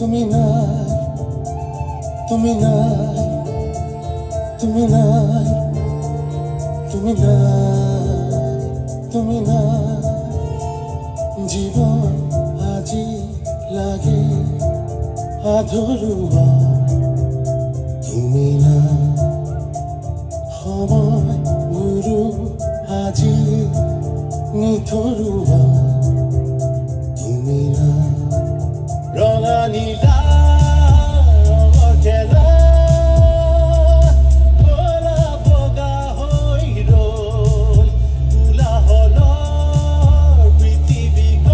তুমি নাই, তুমি নাই, তুমি নাই, তুমি নাই, তুমি নাই, জীবন আজি লাগে আধৰুৱা, তুমি নাই, সময় গুৰু আজি নিথৰুৱা, তুমি নাই, ৰঙা নীলা ৰঙৰ খেলা কলা বগা হৈ ৰল কোলাহলৰ পৃথিৱীখন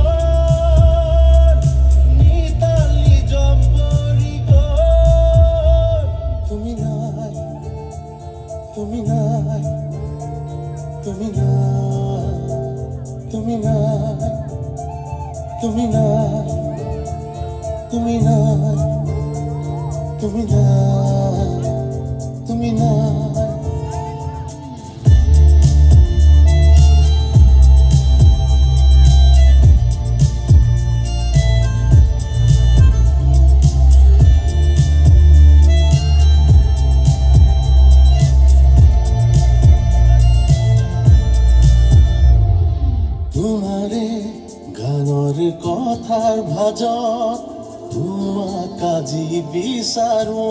নিতালি জম্পৰি গল, তুমি নাই, তুমি নাই, তুমি নাই, তুমি নাই, তুমি নাই, তুমি নাই, তুমি নাই, তুমি নাই। তোমাৰে গানৰ কথাৰ ভাজত তোমাক আজি বিচাৰো,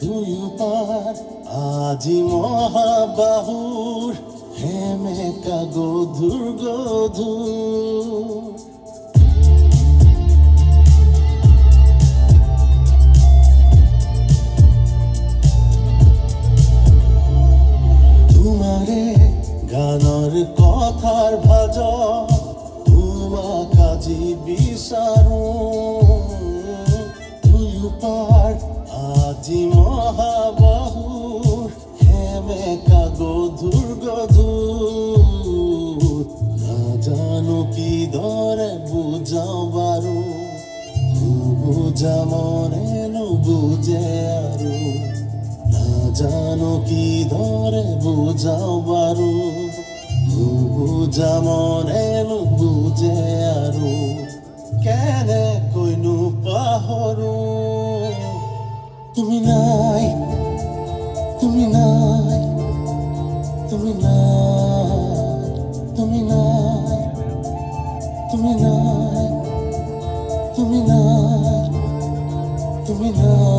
দুয়োপাৰ আজি মহাবাহুৰ হেমেকা গধুৰ গধুৰ, তোমাৰে গানৰ কথাৰ ভাজত তোমাক আজি বিচাৰো, দুয়োপাৰ আজি মহাবাহুৰ হেমেকা গধুৰ গধুৰ, নাজানো কিদৰে বুজাও বাৰু, নুবুজা মনে নুবুজে আৰু, নাজানো কিদৰে বুজাও বাৰু, নুবুজা মনে নুবুজে আৰু, কেনেকৈনো পাহৰো, তুমি নাই, তুমি নাই, তুমি নাই, তুমি নাই, তুমি নাই, তুমি নাই, তুমি নাই।